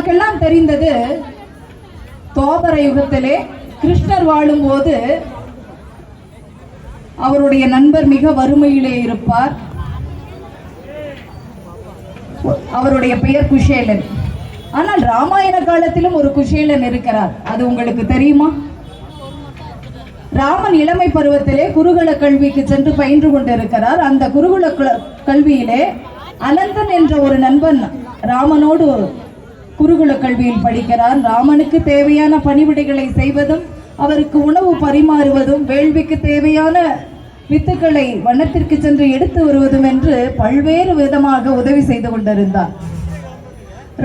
நமக்கெல்லாம் தெரிந்தது தோபர யுகத்திலே கிருஷ்ணர் வாழும் போது அவருடைய நண்பர் மிக வறுமையிலே இருப்பார். அவருடைய பெயர் குஷேலன். ஆனால் ராமாயண காலத்திலும் ஒரு குஷேலன் இருக்கிறார். அது உங்களுக்கு தெரியுமா? ராமன் இளமை பருவத்திலே குருகுல கல்விக்கு சென்று பயின்று கொண்டிருக்கிறார். அந்த குருகுல கல்வியிலே அனந்தன் என்ற ஒரு நண்பன் ராமனோடு குருகுல கல்வியில் படிக்கிறார். ராமனுக்கு தேவையான பணிவிடைகளை செய்வதும், அவருக்கு உணவு பரிமாறுவதும், வேள்விக்கு தேவையான வித்துக்களை வனத்திற்கு சென்று எடுத்து வருவதும் என்று பல்வேறு விதமாக உதவி செய்து கொண்டிருந்தார்.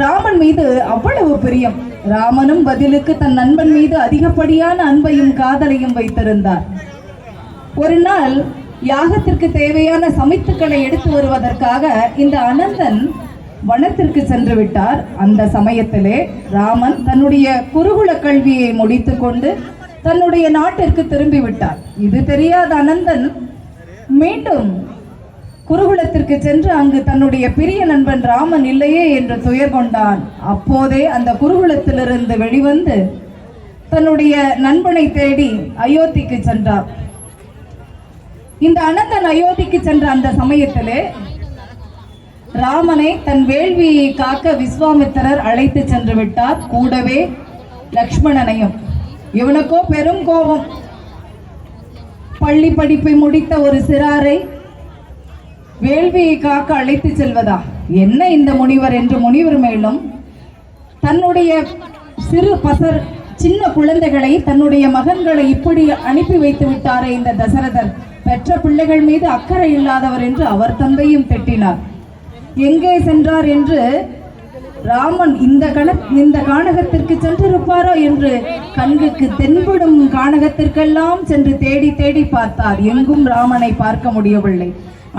ராமன் மீது அவ்வளவு பிரியம். ராமனும் பதிலுக்கு தன் நண்பன் மீது அதிகப்படியான அன்பையும் காதலையும் வைத்திருந்தார். ஒரு நாள் யாகத்திற்கு தேவையான சமைத்துக்களை எடுத்து வருவதற்காக இந்த அனந்தன் வனத்திற்கு சென்று விட்டார். அந்த சமயத்திலே ராமன் தன்னுடைய குருகுல கல்வியை முடித்து கொண்டு தன்னுடைய நாட்டிற்கு திரும்பி விட்டார். இது தெரியாத அனந்தன் மீண்டும் குருகுலத்திற்கு சென்று அங்கு தன்னுடைய பிரிய நண்பன் ராமன் இல்லையே என்று துயர் கொண்டான். அப்போதே அந்த குருகுலத்திலிருந்து வெளிவந்து தன்னுடைய நண்பனை தேடி அயோத்திக்கு சென்றார். இந்த அனந்தன் அயோத்திக்கு சென்ற அந்த சமயத்திலே ராமனை தன் வேள்வியை காக்க விஸ்வாமித்திரர் அழைத்து சென்று விட்டார். கூடவே லக்ஷ்மணனையும். இவனுக்கோ பெரும் கோபம். பள்ளி படிப்பை முடித்த ஒரு சிறாரை வேள்வியை காக்க அழைத்து செல்வதா? என்ன இந்த முனிவர் என்று முனிவர் மேலும் தன்னுடைய சிறு பசர் சின்ன குழந்தைகளை, தன்னுடைய மகன்களை இப்படி அனுப்பி வைத்து விட்டாரே இந்த தசரதர், பெற்ற பிள்ளைகள் மீது அக்கறை இல்லாதவர் என்று அவர் தந்தையும் திட்டினார். எங்கே சென்றார் என்று ராமன் இந்த கானகத்திற்கு சென்றிருப்பாரோ என்று கண்ணுக்கு தென்படும் கானகத்திற்கெல்லாம் சென்று தேடி தேடி பார்த்தார். எங்கும் ராமனை பார்க்க முடியவில்லை.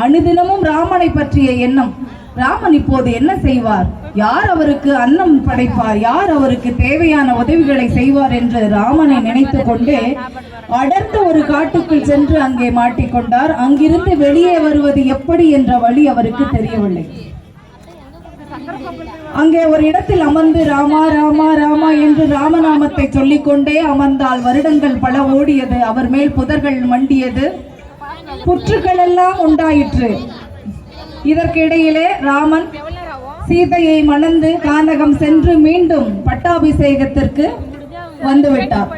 அனுதினமும் ராமனை பற்றிய எண்ணம். ராமன் இப்போது என்ன செய்வார்? யார் அவருக்கு அன்னம் படைப்பார்? யார் அவருக்கு தேவையான உதவிகளை செய்வார் என்று ராமனை நினைத்து கொண்டே அடர்ந்த ஒரு காட்டுக்குள் சென்று அங்கே மாட்டிக்கொண்டார். அங்கிருந்து வெளியே வருவது எப்படி என்ற வழி அவருக்கு தெரியவில்லை. அங்கே ஒரு இடத்தில் அமர்ந்து ராமா ராமா ராமா என்று ராமநாமத்தை சொல்லிக்கொண்டே அமர்ந்தால் வருடங்கள் பல ஓடியது. அவர் மேல் புதர்கள் மண்டியது, புற்றுகள் எல்லாம் உண்டாயிற்று. இதற்கிடையிலே ராமன் சீதையை மணந்து கானகம் சென்று மீண்டும் பட்டாபிஷேகத்திற்கு வந்துவிட்டார்.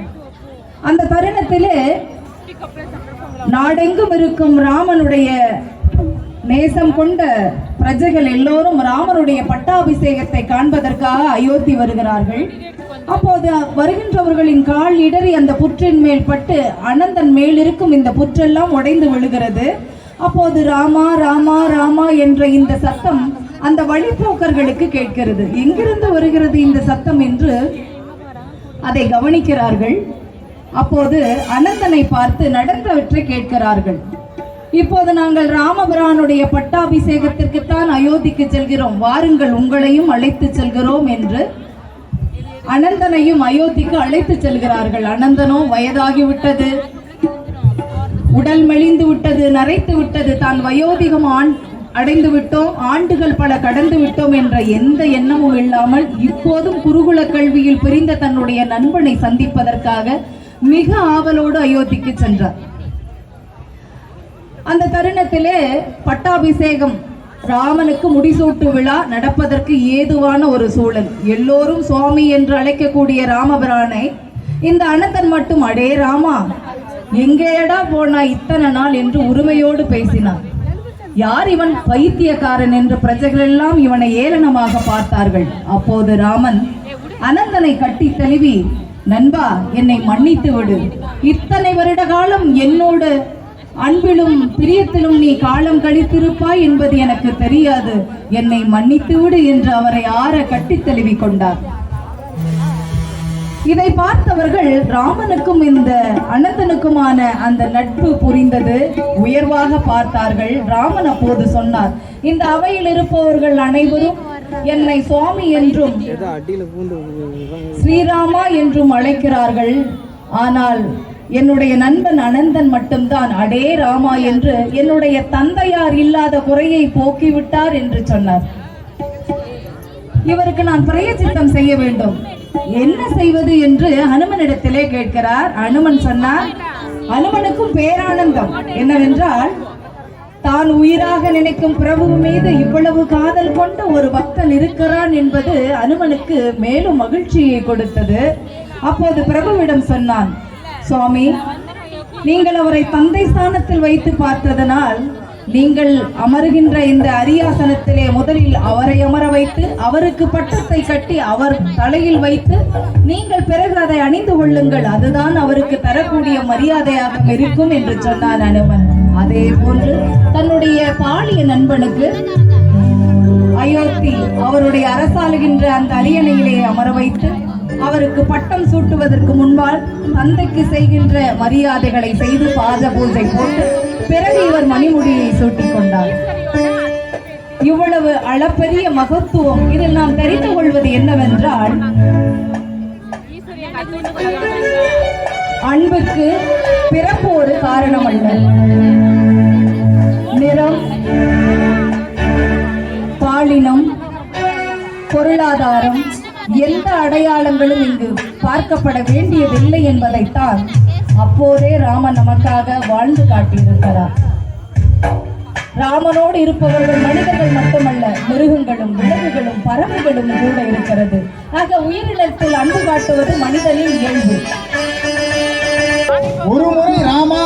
அந்த தருணத்திலே நாடெங்கும் இருக்கும் ராமனுடைய நேசம் கொண்ட பிரஜைகள் எல்லோரும் ராமனுடைய பட்டாபிஷேகத்தை காண்பதற்காக அயோத்தி வருகிறார்கள். அப்போது வருகின்றவர்களின் கால் இடறி அந்த புற்றின் மேல் பட்டு அனந்தன் மேல் இருக்கும் இந்த புற்றெல்லாம் உடைந்து விழுகிறது. அப்போது ராமா ராமா ராமா என்ற இந்த சத்தம் அந்த வழிபோக்கர்களுக்கு கேட்கிறது. எங்கிருந்து வருகிறது இந்த சத்தம் என்று அதை கவனிக்கிறார்கள். அப்போது அனந்தனை பார்த்து நடந்தவற்றை கேட்கிறார்கள். இப்போது நாங்கள் ராமபிரானுடைய பட்டாபிஷேகத்திற்குத்தான் அயோத்திக்கு செல்கிறோம், வாருங்கள் உங்களையும் அழைத்து செல்கிறோம் என்று அனந்தனையும் அயோத்திக்கு அழைத்து செல்கிறார்கள். அனந்தனோ வயதாகிவிட்டது, உடல் மெலிந்து விட்டது, நரைத்து விட்டது. தான் வயோதிகம் அடைந்து விட்டோம், ஆண்டுகள் பல கடந்து விட்டோம் என்ற எந்த எண்ணமும் இல்லாமல் இப்போதும் குருகுல கல்வியில் பிரிந்த தன்னுடைய நண்பனை சந்திப்பதற்காக மிக ஆவலோடு அயோத்திக்கு சென்றார். அந்த தருணத்திலே பட்டாபிஷேகம், ராமனுக்கு முடிசூட்டு விழா நடப்பதற்கு ஏதுவான ஒரு சூழல். எல்லோரும் சுவாமி என்று அழைக்கக்கூடிய ராமபிரானை இந்த அனந்தன் மட்டும் அடே ராமா எங்கேடா போனா இத்தனை நாள் என்று உரிமையோடு பேசினார். யார் இவன், பைத்தியக்காரன் என்று பிரஜைகள் எல்லாம் இவனை ஏளனமாக பார்த்தார்கள். அப்போது ராமன் அனந்தனை கட்டி தழுவி, நண்பா என்னை மன்னித்து விடு, இத்தனை வருட காலம் என்னோடு அன்பிலும் பிரியத்திலும் நீ காலம் கழித்திருப்பாய் என்பது எனக்கு தெரியாது, என்னை மன்னித்து விடு என்று அவரை ஆற கட்டி தழுவி கொண்டார். இதை பார்த்தவர்கள் ராமனுக்கும் இந்த அனந்தனுக்குமான அந்த நட்பு புரிந்தது, உயர்வாக பார்த்தார்கள். ராமன் அப்போது சொன்னார், இந்த அவையில் இருப்பவர்கள் அனைவரும் என்னை சுவாமி என்றும் ஸ்ரீராமா என்றும் அழைக்கிறார்கள். ஆனால் என்னுடைய நண்பன் அனந்தன் மட்டும்தான் அடே ராமா என்று என்னுடைய தந்தையார் இல்லாத குறையை போக்கிவிட்டார் என்று சொன்னார். இவருக்கு நான் பிரயச்சித்தம் செய்ய வேண்டும், என்ன செய்வது என்று ஹனுமனிடத்திலே கேட்கிறார். ஹனுமன் சொன்னார், ஹனுமனுக்கும் பேரானந்தம் என்னவென்றால், தான் உயிராக நினைக்கும் பிரபு மீது இவ்வளவு காதல் கொண்ட ஒரு பக்தன் இருக்கிறான் என்பது அனுமனுக்கு மேலும் மகிழ்ச்சியை கொடுத்தது. அப்போது பிரபுவிடம் சொன்னான், சுவாமி, நீங்கள் அவரை தந்தை ஸ்தானத்தில் வைத்து பார்த்ததனால் நீங்கள் அமருகின்ற இந்த அரியாசனத்திலே முதலில் அவரை அமர வைத்து அவருக்கு பட்டத்தை கட்டி அவர் தலையில் வைத்து நீங்கள் பிறகு அதை அணிந்து கொள்ளுங்கள், அதுதான் அவருக்கு தரக்கூடிய மரியாதையாக இருக்கும் என்று சொன்னான் அனுமன். அதே போன்று தன்னுடைய பாலிய நண்பனுக்கு அயோத்தி அவருடைய அரசாளுகின்ற அந்த அரியணையிலே அமர வைத்து அவருக்கு பட்டம் சூட்டுவதற்கு முன்பால் தந்தைக்கு செய்கின்ற மரியாதைகளை செய்து பாத பூஜை போட்டு பிறகு இவர் மணிமுடியை சூட்டிக் கொண்டார். இவ்வளவு அளப்பரிய மகத்துவம். இதில் நாம் தெரிந்து கொள்வது என்னவென்றால், அன்புக்கு பிறப்பு ஒரு காரணம் அல்ல. நிறம், பாலினம், பொருளாதாரம், எந்த அடையாளங்களும் இங்கு பார்க்கப்பட வேண்டியதில்லை என்பதைத்தான் அப்போதே ராமன் நமக்காக வாழ்ந்து காட்டியிருக்கிறார். ராமனோடு இருப்பவர்கள் மனிதர்கள் மட்டுமல்ல, மிருகங்களும் விலங்குகளும் பறவைகளும் கூட இருக்கிறது. ஆக உயிரினத்தில் அன்பு காட்டுவது மனிதனின் இயல்பு. ஒரு முறை ராமா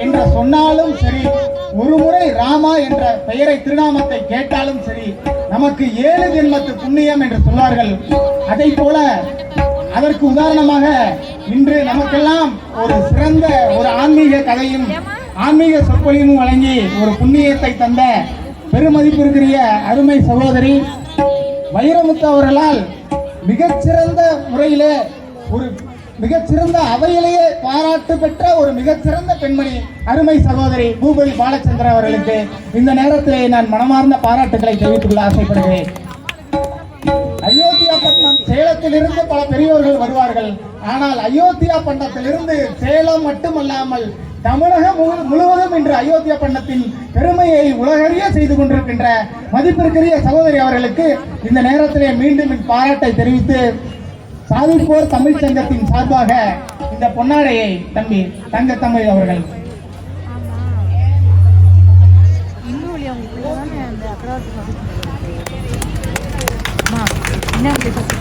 என்று சொன்னாலும் சரி, ஒரு முறை ராமா என்ற பெயரை திருநாமத்தை கேட்டாலும் சரி, நமக்கு 7 ஜென்மத்து புண்ணியம் என்று சொல்வார்கள். அதை போல அதற்கு உதாரணமாக இன்று நமக்கெல்லாம் ஒரு சிறந்த ஒரு ஆன்மீக கதையும் ஆன்மீக சொற்பொழிவும் வழங்கி ஒரு புண்ணியத்தை தந்த பெருமதிப்பிற்குரிய அருமை சகோதரி வைரமுத்து அவர்களால் மிகச்சிறந்த முறையிலே ஒரு மிகச்சிறந்த அவையிலேயே பாராட்டு பெற்ற ஒரு மிகச்சிறந்த பெண்மணி அருமை சகோதரி பூபதி பாலச்சந்திரன் அவர்களுக்கு இந்த நேரத்திலே நான் மனமார்ந்த பாராட்டுகளை தெரிவித்துக் கொள்ள ஆசைப்படுகிறேன். அயோத்தியா பட்டணம் சேலத்திலிருந்து பல பெரியோர்கள் வருவார்கள். ஆனால் அயோத்தியா பட்டணத்திலிருந்து சேலம் மட்டுமல்லாமல் தமிழகம் முழுவதும் இன்று அயோத்தியா பட்டணத்தின் பெருமையை உலகறிய செய்து கொண்டிருக்கின்ற மதிப்பிற்குரிய சகோதரி அவர்களுக்கு இந்த நேரத்திலே மீண்டும் பாராட்டை தெரிவித்து சாதிப்போர் தமிழ் சங்கத்தின் சார்பாக இந்த பொன்னாடையை தம்பி தங்க தமிழ் அவர்கள் இன்னும்